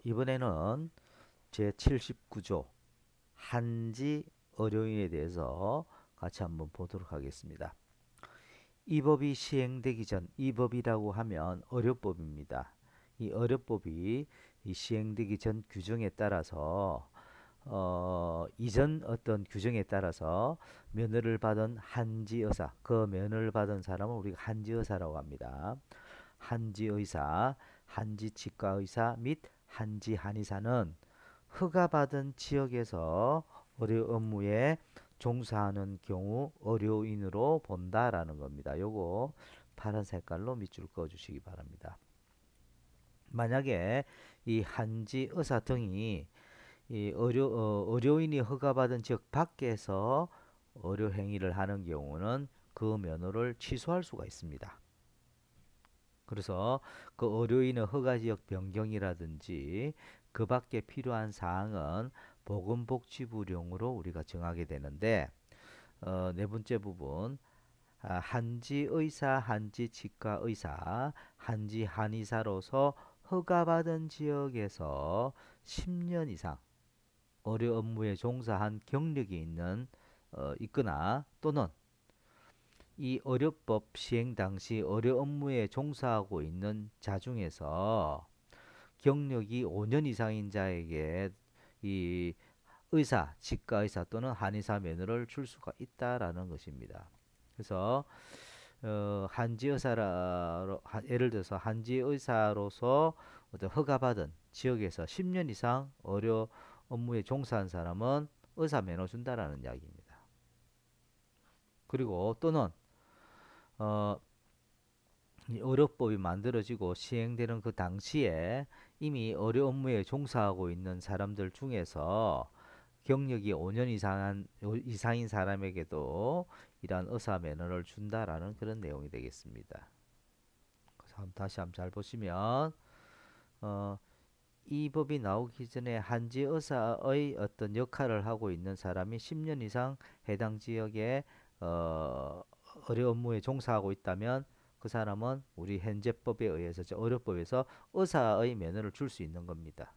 이번에는 제79조 한지 의료인에 대해서 같이 한번 보도록 하겠습니다. 이 법이 시행되기 전, 이 법이라고 하면 의료법입니다. 이 의료법이 이 시행되기 전 규정에 따라서 이전 어떤 규정에 따라서 면허를 받은 한지의사, 그 면허를 받은 사람을 우리가 한지의사라고 합니다. 한지의사, 한지치과의사 및 한지한의사는 허가받은 지역에서 의료 업무에 종사하는 경우 의료인으로 본다라는 겁니다. 요거 파란 색깔로 밑줄 그어 주시기 바랍니다. 만약에 이 한지 의사 등이 이 의료인이 허가받은 지역 밖에서 의료 행위를 하는 경우는 그 면허를 취소할 수가 있습니다. 그래서 그 의료인의 허가 지역 변경이라든지 그 밖에 필요한 사항은 보건복지부령으로 우리가 정하게 되는데 네 번째 부분 한지의사, 한지치과의사, 한지한의사로서 허가받은 지역에서 10년 이상 의료 업무에 종사한 경력이 있거나 또는 이 의료법 시행 당시 의료 업무에 종사하고 있는 자 중에서 경력이 5년 이상인 자에게 이 의사, 치과의사 또는 한의사 면허를 줄 수가 있다라는 것입니다. 그래서 예를 들어서 한지의사로서 어떤 허가받은 지역에서 10년 이상 의료 업무에 종사한 사람은 의사 면허 준다라는 이야기입니다. 그리고 또는 어, 이 의료법이 만들어지고 시행되는 그 당시에 이미 의료 업무에 종사하고 있는 사람들 중에서 경력이 5년 이상인 사람에게도 이러한 의사 면허를 준다라는 그런 내용이 되겠습니다. 그래서 다시 한번 잘 보시면 어, 이 법이 나오기 전에 한지 의사의 어떤 역할을 하고 있는 사람이 10년 이상 해당 지역에 어, 의료 업무에 종사하고 있다면 그 사람은 우리 현재법에 의해서 의료법에서 의사의 면허를 줄 수 있는 겁니다.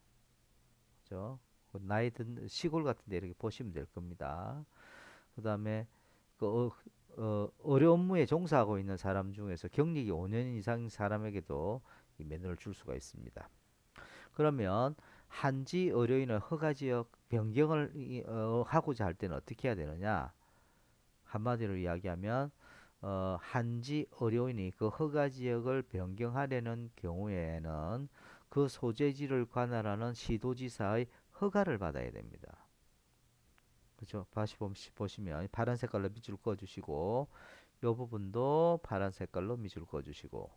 그죠? 나이 든 시골 같은 데 이렇게 보시면 될 겁니다. 그다음에 그 의료 업무에 종사하고 있는 사람 중에서 경력이 5년 이상 사람에게도 이 면허를 줄 수가 있습니다. 그러면 한지 의료인의 허가 지역 변경을 하고자 할 때는 어떻게 해야 되느냐? 한마디로 이야기하면 한지 의료인이 그 허가 지역을 변경하려는 경우에는 그 소재지를 관할하는 시도지사의 허가를 받아야 됩니다. 그렇죠? 다시 보시면 파란 색깔로 밑줄 그어 주시고 이 부분도 파란 색깔로 밑줄 그어 주시고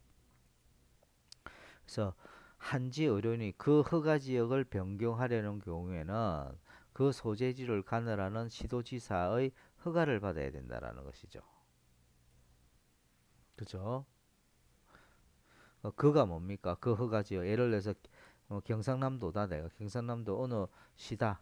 그래서 한지 의료인이 그 허가 지역을 변경하려는 경우에는 그 소재지를 관할하는 시도지사의 허가를 받아야 된다라는 것이죠. 그죠? 그가 뭡니까? 그 허가 지역 예를 들어서 경상남도다 내가 경상남도 어느 시다.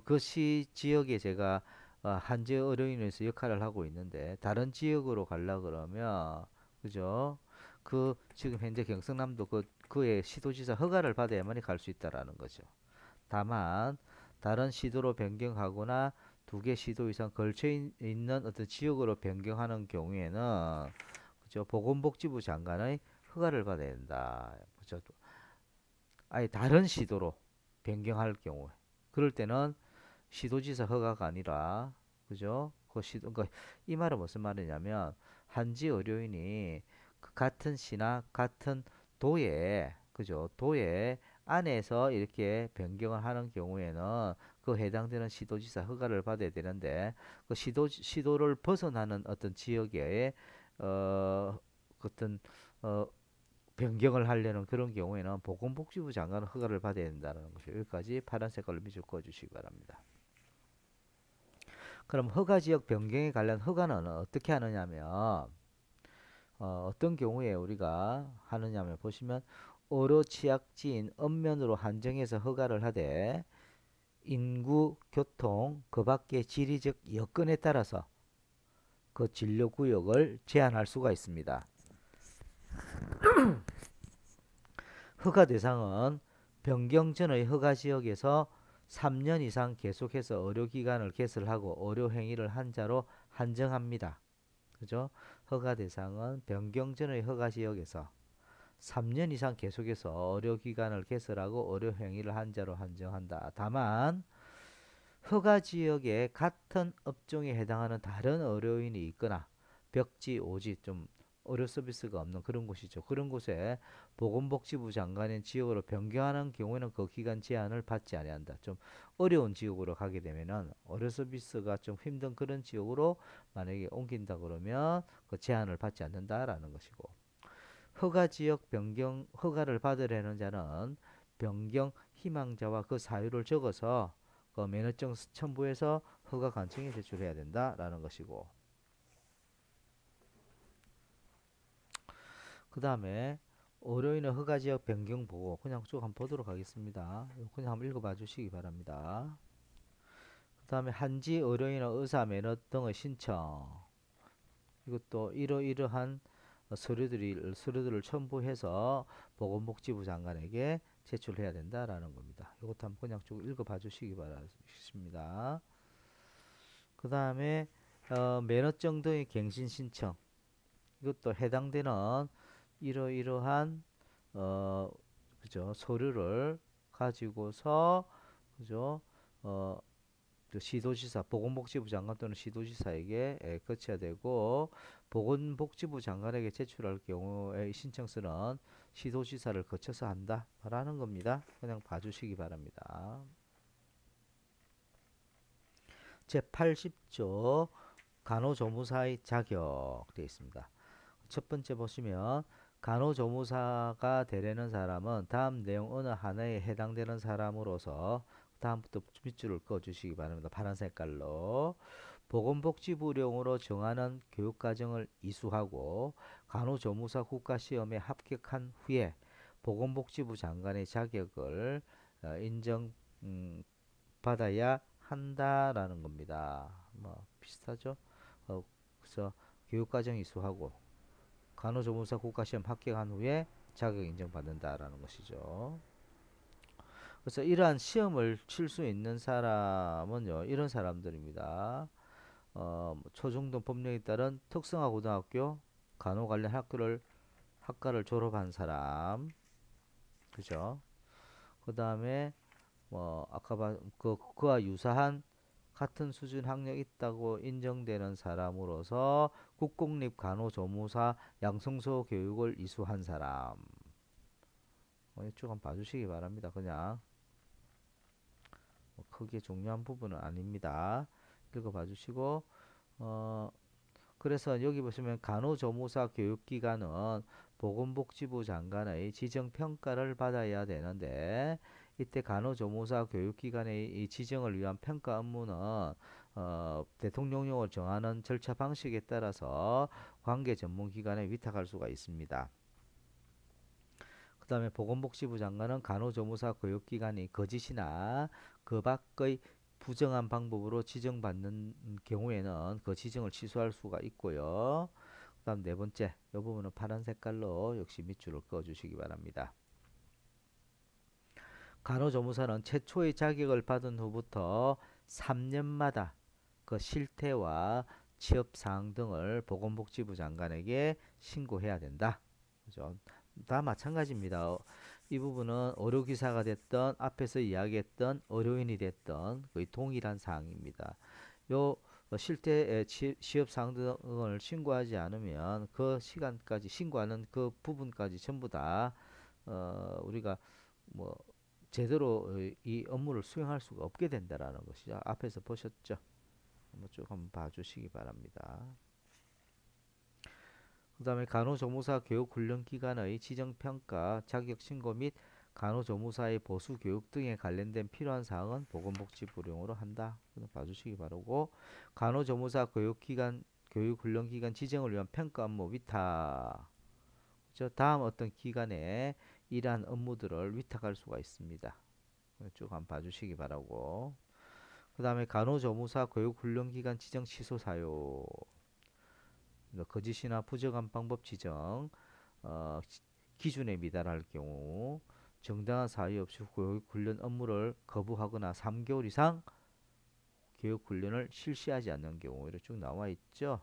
그 시 지역에 제가 한지 의료인에서 역할을 하고 있는데 다른 지역으로 가려 그러면 그죠? 그 지금 현재 경상남도 그의 시도지사 허가를 받아야만이 갈 수 있다라는 거죠. 다만 다른 시도로 변경하거나 두 개 시도 이상 걸쳐 있는 어떤 지역으로 변경하는 경우에는 그죠? 보건복지부 장관의 허가를 받아야 된다. 그죠? 아예 다른 시도로 변경할 경우 그럴 때는 시도지사 허가가 아니라 그죠? 이 말은 무슨 말이냐면 한지 의료인이 그 같은 시나 같은 도에 그죠? 도에 안에서 이렇게 변경을 하는 경우에는 그 해당되는 시도지사 허가를 받아야 되는데 그 시도를 벗어나는 어떤 지역에 어떤 어 변경을 하려는 그런 경우에는 보건복지부 장관 허가를 받아야 된다는 것이 여기까지 파란 색깔로 밑줄 그어 주시기 바랍니다. 그럼 허가 지역 변경에 관련 허가는 어떻게 하느냐면 어떤 경우에 우리가 하느냐면 보시면 의료 취약지인 읍면으로 한정해서 허가를 하되 인구, 교통, 그 밖의 지리적 여건에 따라서 그 진료 구역을 제한할 수가 있습니다. 허가 대상은 변경 전의 허가 지역에서 3년 이상 계속해서 의료기관을 개설하고 의료행위를 한 자로 한정합니다. 그죠? 허가 대상은 변경 전의 허가 지역에서 3년 이상 계속해서 의료기관을 개설하고 의료행위를 한 자로 한정한다. 다만 허가 지역에 같은 업종에 해당하는 다른 의료인이 있거나 벽지, 오지 좀 의료 서비스가 없는 그런 곳이죠. 그런 곳에 보건복지부 장관의 지역으로 변경하는 경우에는 그 기간 제한을 받지 아니한다. 좀 어려운 지역으로 가게 되면은 의료 서비스가 좀 힘든 그런 지역으로 만약에 옮긴다 그러면 그 제한을 받지 않는다라는 것이고, 허가 지역 변경 허가를 받으려는 자는 변경 희망자와 그 사유를 적어서 그 면허증 첨부해서 허가 관청에 제출해야 된다라는 것이고, 그 다음에 의료인의 허가 지역 변경 보고 그냥 쭉 한번 보도록 하겠습니다. 그냥 한번 읽어봐 주시기 바랍니다. 그 다음에 한지 의료인의 의사 면허 등의 신청, 이것도 이러이러한 서류들을 첨부해서 보건복지부 장관에게 제출해야 된다라는 겁니다. 이것도 한번 그냥 쭉 읽어봐 주시기 바라겠습니다. 그 다음에 면허증 등의 갱신 신청, 이것도 해당되는 이러이러한 어 그죠 서류를 가지고서 그죠 어 그 시도지사 보건복지부 장관 또는 시도지사에게 거쳐야 되고, 보건복지부 장관에게 제출할 경우에 신청서는 시도지사를 거쳐서 한다라는 겁니다. 그냥 봐주시기 바랍니다. 제80조 간호조무사의 자격 되어 있습니다. 첫 번째 보시면 간호조무사가 되려는 사람은 다음 내용 어느 하나에 해당되는 사람으로서, 다음부터 밑줄을 그어 주시기 바랍니다. 파란 색깔로 보건복지부령으로 정하는 교육과정을 이수하고 간호조무사 국가시험에 합격한 후에 보건복지부 장관의 자격을 인정 받아야 한다라는 겁니다. 뭐 비슷하죠? 그래서 교육과정 이수하고 간호조무사 국가시험 합격한 후에 자격 인정받는다라는 것이죠. 그래서 이러한 시험을 칠 수 있는 사람은요, 이런 사람들입니다. 초중등 법령에 따른 특성화 고등학교 간호 관련 학과를 졸업한 사람, 그죠? 그 다음에 뭐 아까 그와 유사한 같은 수준 학력 있다고 인정되는 사람으로서 국공립 간호조무사 양성소 교육을 이수한 사람. 쭉 한번 봐주시기 바랍니다. 그냥 뭐 크게 중요한 부분은 아닙니다. 읽어봐 주시고, 어, 그래서 여기 보시면 간호조무사 교육기관은 보건복지부 장관의 지정평가를 받아야 되는데, 이때 간호조무사 교육기관의 이 지정을 위한 평가 업무는 대통령령을 정하는 절차 방식에 따라서 관계 전문기관에 위탁할 수가 있습니다. 그 다음에 보건복지부 장관은 간호조무사 교육기관이 거짓이나 그 밖의 부정한 방법으로 지정받는 경우에는 그 지정을 취소할 수가 있고요. 그 다음 네 번째, 이 부분은 파란 색깔로 역시 밑줄을 그어 주시기 바랍니다. 간호조무사는 최초의 자격을 받은 후부터 3년마다 그 실태와 취업사항 등을 보건복지부 장관에게 신고해야 된다. 그죠? 다 마찬가지입니다. 이 부분은 의료기사가 됐던 앞에서 이야기했던 의료인이 됐던 거의 동일한 사항입니다. 요 실태 취업 사항 등을 신고하지 않으면 그 시간까지 신고하는 그 부분까지 전부 다 우리가 뭐 제대로 이 업무를 수행할 수가 없게 된다라는 것이죠. 앞에서 보셨죠? 한번 쭉 한번 봐주시기 바랍니다. 그 다음에 간호조무사 교육훈련기관의 지정평가, 자격신고 및 간호조무사의 보수교육 등에 관련된 필요한 사항은 보건복지부령으로 한다. 봐주시기 바라고, 간호조무사 교육훈련기관 지정을 위한 평가 업무 위탁. 그죠? 다음 어떤 기관에 이러한 업무들을 위탁할 수가 있습니다. 쭉 한번 봐주시기 바라고. 그 다음에 간호조무사 교육훈련기관 지정 취소 사유. 거짓이나 부정한 방법 지정, 기준에 미달할 경우, 정당한 사유 없이 교육훈련 업무를 거부하거나 3개월 이상 교육훈련을 실시하지 않는 경우 이렇게 쭉 나와 있죠.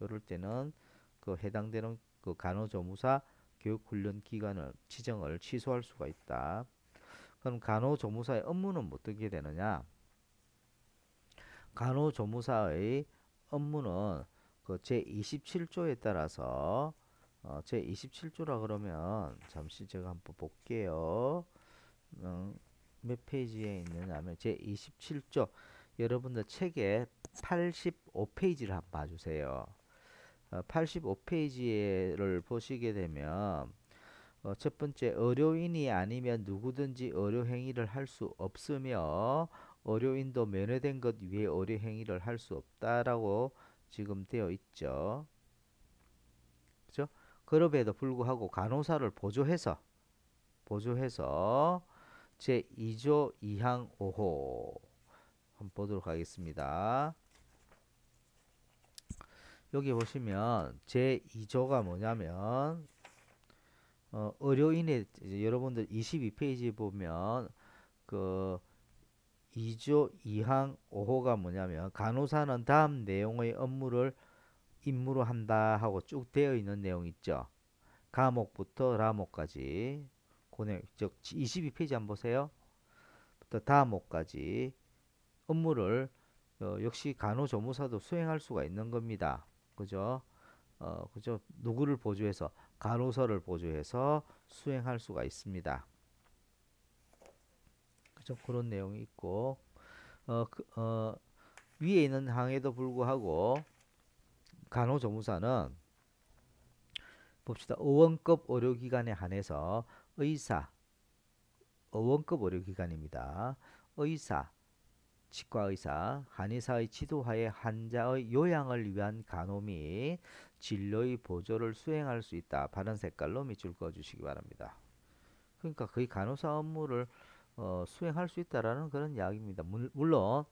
이럴 때는 그 해당되는 그 간호조무사 교육훈련 기간을 지정을 취소할 수가 있다. 그럼 간호조무사의 업무는 어떻게 되느냐? 간호조무사의 업무는 그 제27조에 따라서 제27조라 그러면 잠시 제가 한번 볼게요. 몇 페이지에 있느냐면 제27조 여러분들 책에 85페이지를 한번 봐주세요. 85페이지를 보시게 되면 첫 번째 의료인이 아니면 누구든지 의료 행위를 할 수 없으며 의료인도 면회된 것 위에 의료 행위를 할 수 없다라고 지금 되어 있죠. 그죠? 그럼에도 불구하고 간호사를 보조해서 제2조 2항 5호 한번 보도록 하겠습니다. 여기 보시면 제2조가 뭐냐면 의료인의 여러분들 22페이지 보면 그 2조 2항 5호가 뭐냐면 간호사는 다음 내용의 업무를 임무로 한다 하고 쭉 되어 있는 내용 있죠. 가목부터 라목까지 고내 즉 22페이지 한번 보세요. 부터 다목까지 업무를 역시 간호조무사도 수행할 수가 있는 겁니다. 그죠? 그죠? 누구를 보조해서 간호사를 보조해서 수행할 수가 있습니다. 그죠? 그런 내용이 있고 위에 있는 항에도 불구하고 간호조무사는 봅시다. 의원급 의료기관에 한해서 의원급 의료기관입니다. 의사, 치과의사, 한의사의 지도하에 환자의 요양을 위한 간호 및 진료의 보조를 수행할 수 있다. 파란 색깔로 밑줄 그어주시기 바랍니다. 그러니까 거의 간호사 업무를 수행할 수 있다라는 그런 이야기입니다. 물론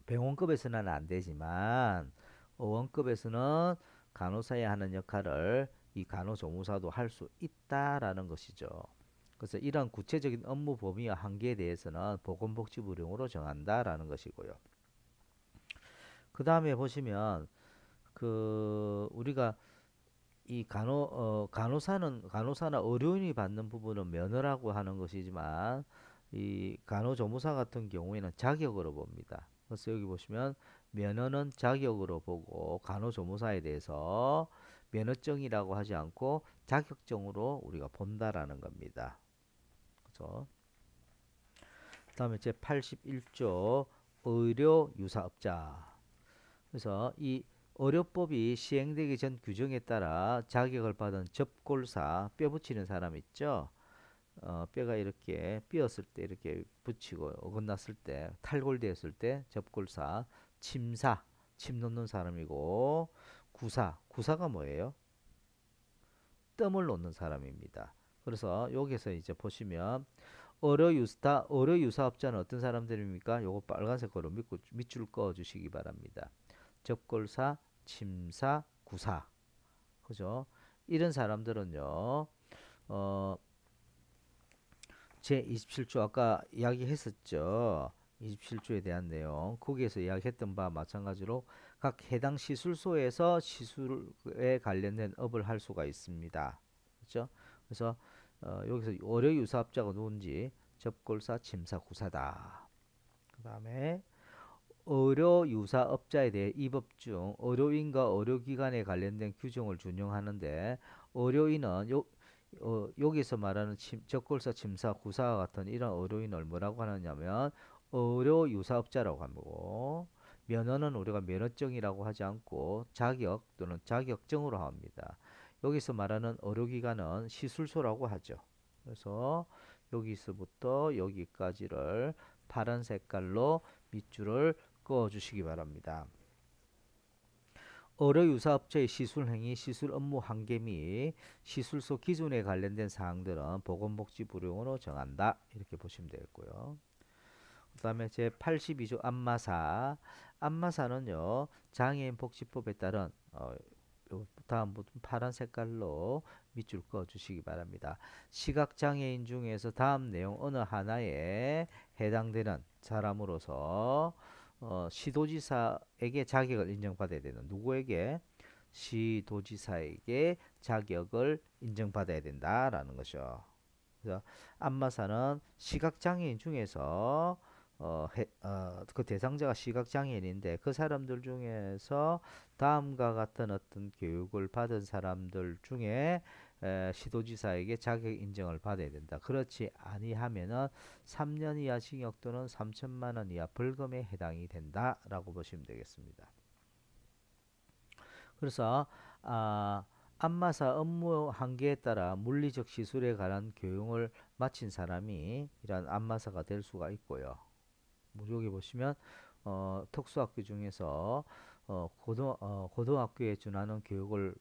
병원급에서는 안 되지만 의원급에서는 간호사에 하는 역할을 이 간호조무사도 할 수 있다라는 것이죠. 그래서 이러한 구체적인 업무 범위와 한계에 대해서는 보건복지부령으로 정한다라는 것이고요. 그 다음에 보시면 그 우리가 이 간호사나 의료인이 받는 부분은 면허라고 하는 것이지만 이 간호조무사 같은 경우에는 자격으로 봅니다. 그래서 여기 보시면 면허는 자격으로 보고 간호조무사에 대해서 면허증이라고 하지 않고 자격증으로 우리가 본다라는 겁니다. 그죠? 다음에 제 81조 의료유사업자. 그래서 이 의료법이 시행되기 전 규정에 따라 자격을 받은 접골사, 뼈 붙이는 사람 있죠? 뼈가 이렇게 삐었을 때 이렇게 붙이고 어긋났을 때 탈골되었을 때 접골사, 침사, 침 놓는 사람이고 구사가 뭐예요? 뜸을 놓는 사람입니다. 그래서 여기서 이제 보시면 의료유사업자는 어떤 사람들입니까? 요거 빨간색으로 밑줄 그어 주시기 바랍니다. 접골사, 침사, 구사. 그죠? 이런 사람들은요. 어, 제27조 아까 이야기했었죠. 27조에 대한 내용. 거기에서 이야기했던 바와 마찬가지로 각 해당 시술소에서 시술에 관련된 업을 할 수가 있습니다. 그렇죠? 그래서 여기서 의료유사업자가 누군지 접골사, 침사, 구사다. 그 다음에 의료유사업자에 대해 이 법 중 의료인과 의료기관에 관련된 규정을 준용하는데 의료인은 여기서 말하는 접골사, 침사, 구사와 같은 이런 의료인을 뭐라고 하느냐면 의료유사업자라고 하고 면허는 우리가 면허증이라고 하지 않고 자격 또는 자격증으로 합니다. 여기서 말하는 의료기관은 시술소라고 하죠. 그래서 여기서부터 여기까지를 파란 색깔로 밑줄을 그어 주시기 바랍니다. 의료유사업체의 시술행위, 시술 업무 한계 및 시술소 기준에 관련된 사항들은 보건복지부령으로 정한다. 이렇게 보시면 되겠고요. 그 다음에 제82조 안마사는요. 장애인 복지법에 따른 다음 파란 색깔로 밑줄 그어 주시기 바랍니다. 시각장애인 중에서 다음 내용 어느 하나에 해당되는 사람으로서 시도지사에게 자격을 인정받아야 되는 누구에게? 시도지사에게 자격을 인정받아야 된다라는 것이죠. 그래서 안마사는 시각장애인 중에서 그 대상자가 시각장애인인데 그 사람들 중에서 다음과 같은 어떤 교육을 받은 사람들 중에 시도지사에게 자격 인정을 받아야 된다. 그렇지 아니하면은 3년 이하 징역 또는 3천만 원 이하 벌금에 해당이 된다라고 보시면 되겠습니다. 그래서 안마사 업무 한계에 따라 물리적 시술에 관한 교육을 마친 사람이 이런 안마사가 될 수가 있고요. 여기 보시면 특수학교 중에서 고등학교에 준하는 교육을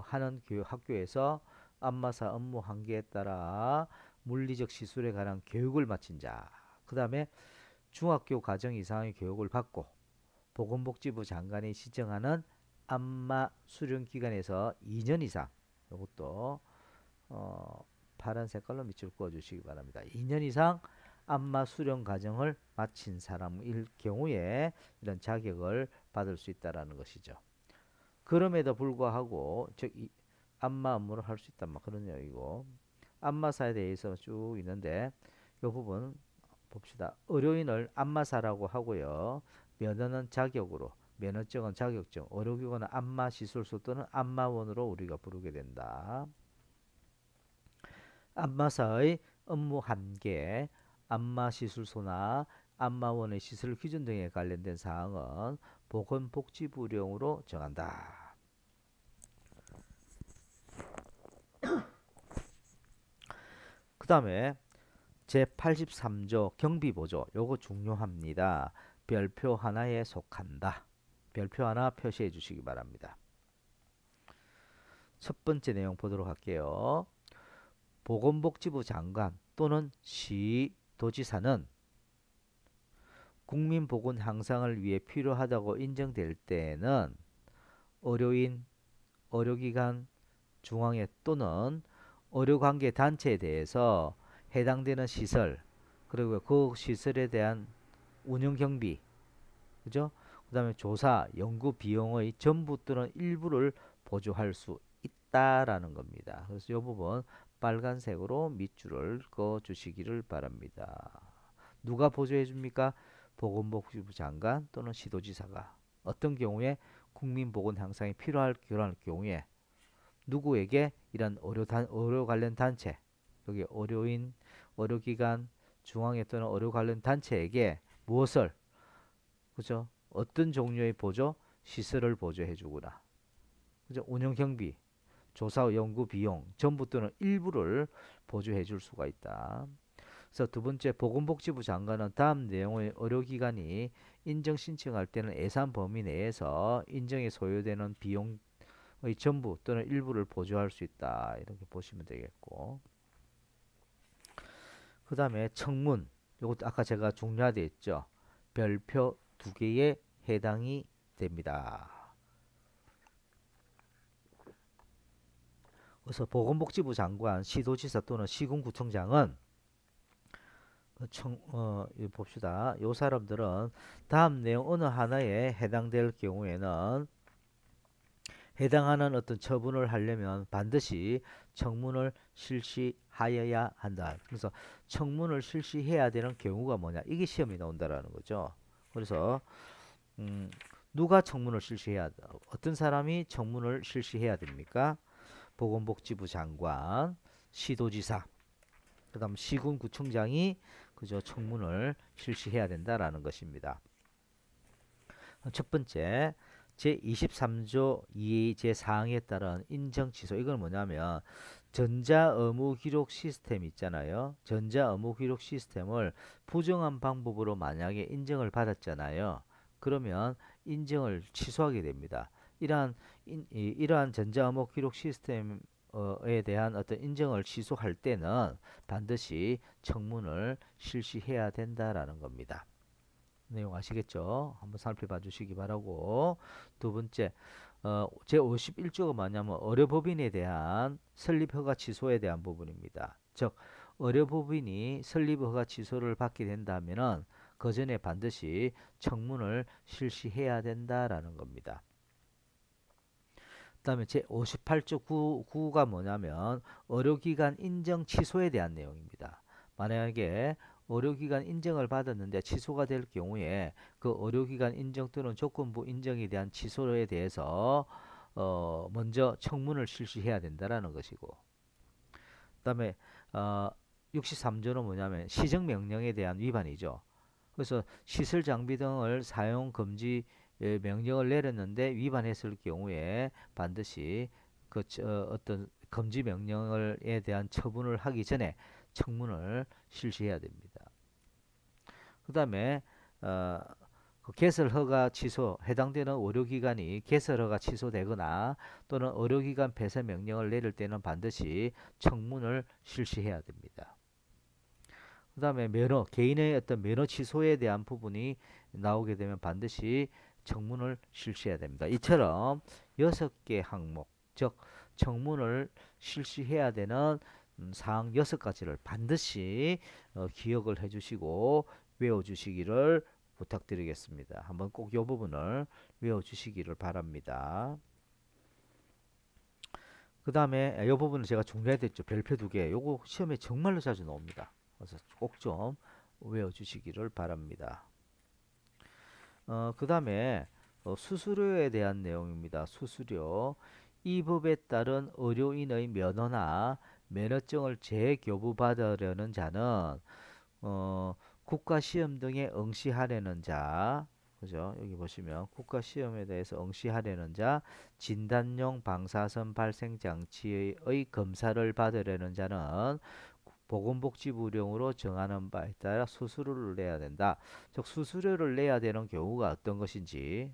하는 학교에서 안마사 업무 한계에 따라 물리적 시술에 관한 교육을 마친 자, 그 다음에 중학교 과정 이상의 교육을 받고 보건복지부 장관이 지정하는 안마 수련 기간에서 2년 이상, 이것도 파란 색깔로 밑줄 그어 주시기 바랍니다. 2년 이상 안마 수련 과정을 마친 사람일 경우에 이런 자격을 받을 수 있다라는 것이죠. 그럼에도 불구하고 즉 안마 업무를 할 수 있단 말 그런 내용이고, 안마사에 대해서 쭉 있는데 이 부분 봅시다. 의료인을 안마사라고 하고요. 면허는 자격으로, 면허증은 자격증, 의료기관은 안마시술소 또는 안마원으로 우리가 부르게 된다. 안마사의 업무 한계, 안마시술소나 안마원의 시설 기준 등에 관련된 사항은 보건복지부령으로 정한다. 그 다음에 제83조 경비보조, 요거 중요합니다. 별표 하나에 속한다. 별표 하나 표시해 주시기 바랍니다. 첫 번째 내용 보도록 할게요. 보건복지부 장관 또는 시도지사는 국민보건 향상을 위해 필요하다고 인정될 때에는 의료인, 의료기관, 중앙회 또는 의료관계 단체에 대해서 해당되는 시설, 그리고 그 시설에 대한 운영 경비, 그죠? 그 다음에 조사, 연구 비용의 전부 또는 일부를 보조할 수 있다라는 겁니다. 그래서 이 부분 빨간색으로 밑줄을 그어 주시기를 바랍니다. 누가 보조해 줍니까? 보건복지부 장관 또는 시도지사가. 어떤 경우에 국민보건 향상이 필요할 그런 경우에 누구에게 이런 의료 관련 단체, 여기 의료인, 의료기관, 중앙회 또는 의료 관련 단체에게 무엇을, 그죠? 어떤 종류의 보조? 시설을 보조해 주구나. 그죠? 운영 경비, 조사 연구 비용 전부 또는 일부를 보조해 줄 수가 있다. 그래서 두 번째, 보건복지부 장관은 다음 내용의 의료기관이 인정 신청할 때는 예산 범위 내에서 인정에 소요되는 비용의 전부 또는 일부를 보조할 수 있다. 이렇게 보시면 되겠고, 그 다음에 청문, 이것도 아까 제가 중요하다 했죠. 별표 두 개에 해당이 됩니다. 그래서 보건복지부 장관, 시도지사 또는 시군구청장은 봅시다. 요 사람들은 다음 내용 어느 하나에 해당될 경우에는 해당하는 어떤 처분을 하려면 반드시 청문을 실시하여야 한다. 그래서 청문을 실시해야 되는 경우가 뭐냐? 이게 시험이 나온다라는 거죠. 그래서 누가 청문을 실시해야 한다? 어떤 사람이 청문을 실시해야 됩니까? 보건복지부 장관, 시도지사, 그다음 시군구청장이 그저 청문을 실시해야 된다라는 것입니다. 첫 번째, 제23조 2 제4항에 따른 인정 취소. 이건 뭐냐면 전자의무기록 시스템 있잖아요. 전자의무기록 시스템을 부정한 방법으로 만약에 인정을 받았잖아요. 그러면 인정을 취소하게 됩니다. 이러한 전자의무기록 시스템 에 대한 어떤 인정을 취소할 때는 반드시 청문을 실시해야 된다라는 겁니다. 내용 아시겠죠? 한번 살펴봐 주시기 바라고, 두 번째, 제51조가 뭐냐면 의료법인에 대한 설립허가 취소에 대한 부분입니다. 즉 의료법인이 설립허가 취소를 받게 된다면은 그 전에 반드시 청문을 실시해야 된다라는 겁니다. 그다음에 제58조 9가 뭐냐면 의료기관 인정 취소에 대한 내용입니다. 만약에 의료기관 인정을 받았는데 취소가 될 경우에 그 의료기관 인정 또는 조건부 인정에 대한 취소에 대해서 먼저 청문을 실시해야 된다라는 것이고, 그다음에 어, 63조는 뭐냐면 시정명령에 대한 위반이죠. 그래서 시설 장비 등을 사용 금지 명령을 내렸는데 위반했을 경우에 반드시 어떤 금지 명령에 대한 처분을 하기 전에 청문을 실시해야 됩니다. 그다음에 어, 그 개설 허가 취소 해당되는 의료기관이 개설 허가 취소되거나 또는 의료기관 폐쇄 명령을 내릴 때는 반드시 청문을 실시해야 됩니다. 그다음에 면허, 개인의 어떤 면허 취소에 대한 부분이 나오게 되면 반드시 청문을 실시해야 됩니다. 이처럼 6개 항목, 즉 청문을 실시해야 되는 사항 6가지를 반드시 기억을 해주시고 외워주시기를 부탁드리겠습니다. 한번 꼭 이 부분을 외워주시기를 바랍니다. 그 다음에 이 부분은 제가 종료해드렸죠. 별표 2개. 요거 시험에 정말로 자주 나옵니다. 그래서 꼭 좀 외워주시기를 바랍니다. 그 다음에 수수료에 대한 내용입니다. 수수료. 이 법에 따른 의료인의 면허나 면허증을 재교부받으려는 자는 국가시험 등에 응시하려는 자, 그죠? 여기 보시면 국가시험에 대해서 응시하려는 자, 진단용 방사선 발생 장치의 검사를 받으려는 자는 보건복지부령으로 정하는 바에 따라 수수료를 내야 된다. 즉 수수료를 내야 되는 경우가 어떤 것인지.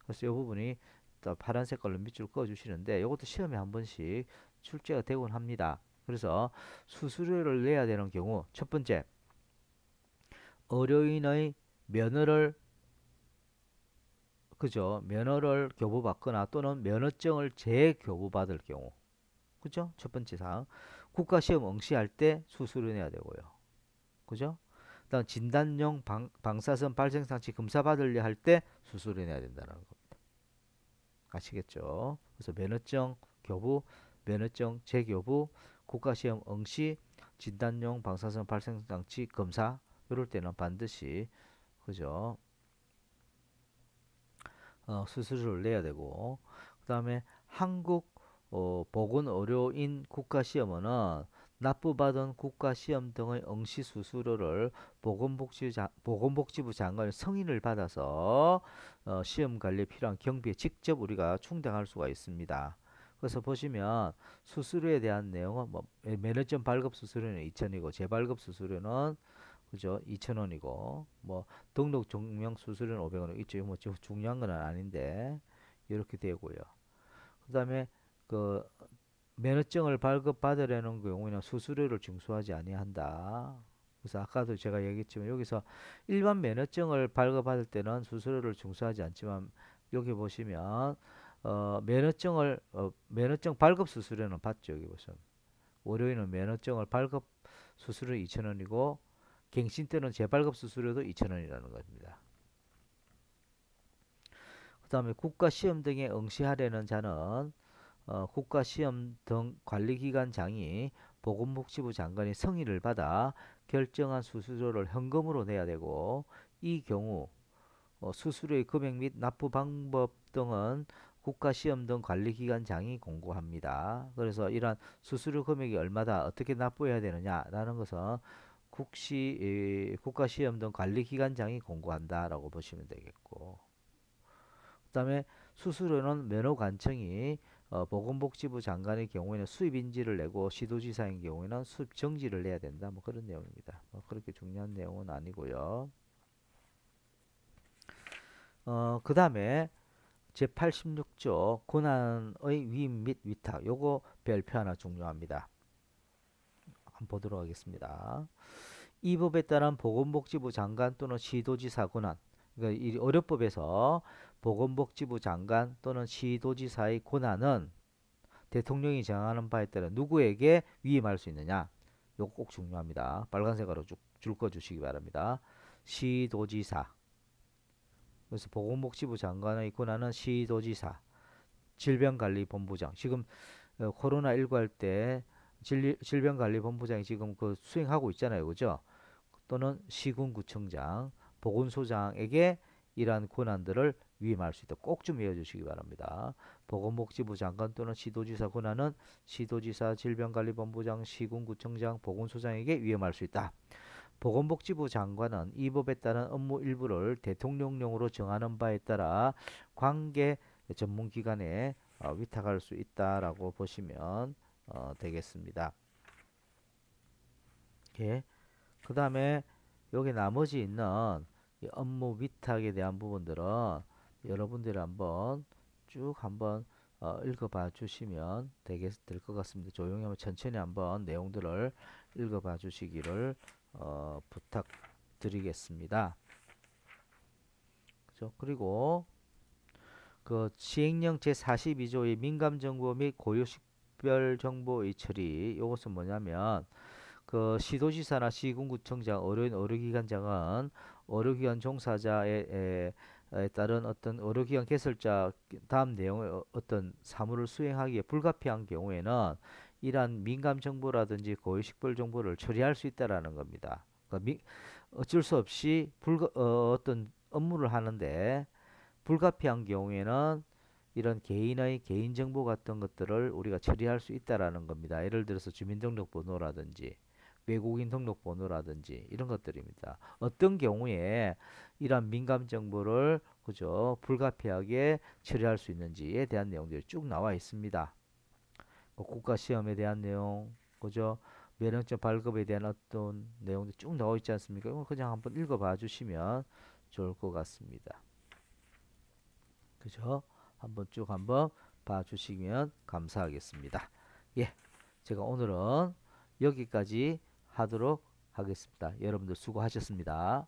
그래서 이 부분이 또 파란 색깔로 밑줄 그어 주시는데 이것도 시험에 한 번씩 출제가 되곤 합니다. 그래서 수수료를 내야 되는 경우 첫 번째 의료인의 면허를 그죠? 면허를 교부받거나 또는 면허증을 재교부받을 경우. 그죠? 첫 번째 사항. 국가시험 응시할 때 수수료 내야 되고요. 그죠? 그다음 진단용 방사선 발생장치 검사 받으려 할 때 수수료 내야 된다는 겁니다. 아시겠죠? 그래서 면허증 교부, 면허증 재교부, 국가시험 응시, 진단용 방사선 발생장치 검사 이럴 때는 반드시 그죠? 수수료를 내야 되고, 그다음에 한국 보건의료인 국가시험은 납부받은 국가시험 등의 응시 수수료를 보건복지부 장관의 승인을 받아서 시험 관리에 필요한 경비에 직접 우리가 충당할 수가 있습니다. 그래서 보시면 수수료에 대한 내용은 뭐 면허증 발급 수수료는 2,000이고 재발급 수수료는 그죠? 2,000원이고 뭐 등록 증명 수수료는 500원 있죠. 뭐 중요한 건 아닌데 이렇게 되고요. 그다음에 그 면허증을 발급받으려는 경우에는 수수료를 징수하지 아니한다. 그래서 아까도 제가 얘기했지만 여기서 일반 면허증을 발급받을 때는 수수료를 징수하지 않지만 여기 보시면 면허증 발급 수수료는 받죠. 여기 보시면 월요일은 면허증을 발급 수수료 2,000원이고 갱신 때는 재발급 수수료도 2,000원이라는 겁니다. 그 다음에 국가시험 등에 응시하려는 자는 국가시험 등 관리기관장이 보건복지부 장관의 승인을 받아 결정한 수수료를 현금으로 내야 되고 이 경우 수수료의 금액 및 납부 방법 등은 국가시험 등 관리기관장이 공고합니다. 그래서 이러한 수수료 금액이 얼마다 어떻게 납부해야 되느냐라는 것은 국가시험 등 관리기관장이 공고한다라고 보시면 되겠고, 그다음에 수수료는 면허관청이 보건복지부 장관의 경우에는 수입인지를 내고 시도지사인 경우에는 수입 정지를 내야 된다. 뭐 그런 내용입니다. 뭐 그렇게 중요한 내용은 아니고요. 그다음에 제86조 권한의 위임 및 위탁 요거 별표 하나 중요합니다. 한번 보도록 하겠습니다. 이 법에 따른 보건복지부 장관 또는 시도지사 권한, 그러니까 이 의료법에서 보건복지부 장관 또는 시도지사의 권한은 대통령이 정하는 바에 따라 누구에게 위임할 수 있느냐? 요거 꼭 중요합니다. 빨간색으로 쭉 줄거 주시기 바랍니다. 시도지사. 그래서 보건복지부 장관의 권한은 시도지사, 질병관리본부장. 지금 코로나19 할 때 질병관리본부장이 지금 그 수행하고 있잖아요. 그죠? 또는 시군구청장, 보건소장에게 이러한 권한들을 위임할 수 있다. 꼭 좀 외워주시기 바랍니다. 보건복지부 장관 또는 시도지사 권한은 시도지사, 질병관리본부장, 시군구청장, 보건소장에게 위임할 수 있다. 보건복지부 장관은 이 법에 따른 업무 일부를 대통령령으로 정하는 바에 따라 관계 전문기관에 위탁할 수 있다라고 보시면 되겠습니다. 예. 그 다음에 여기 나머지 있는 이 업무 위탁에 대한 부분들은 여러분들이 한번 쭉 한번 읽어봐 주시면 될 것 같습니다. 조용히 한번 천천히 한번 내용들을 읽어봐 주시기를 부탁드리겠습니다. 그죠? 그리고 그 시행령 제42조의 민감정보 및 고유식별 정보의 처리, 이것은 뭐냐면 그 시도지사나 시군구청장, 의료기관장은 의료기관 종사자에 따른 어떤 의료기관 개설자 다음 내용의 어떤 사무를 수행하기에 불가피한 경우에는 이러한 민감 정보라든지 고유식별 정보를 처리할 수 있다라는 겁니다. 그러니까 어쩔 수 없이 어떤 업무를 하는데 불가피한 경우에는 이런 개인의 개인정보 같은 것들을 우리가 처리할 수 있다라는 겁니다. 예를 들어서 주민등록번호라든지 외국인 등록번호라든지 이런 것들입니다. 어떤 경우에 이러한 민감 정보를 그죠 불가피하게 처리할 수 있는지에 대한 내용들이 쭉 나와 있습니다. 국가시험에 대한 내용, 그죠? 면허증 발급에 대한 어떤 내용도 쭉 나와 있지 않습니까? 이거 그냥 한번 읽어봐 주시면 좋을 것 같습니다. 그죠? 한번 봐주시면 감사하겠습니다. 예, 제가 오늘은 여기까지 하도록 하겠습니다. 여러분들 수고하셨습니다.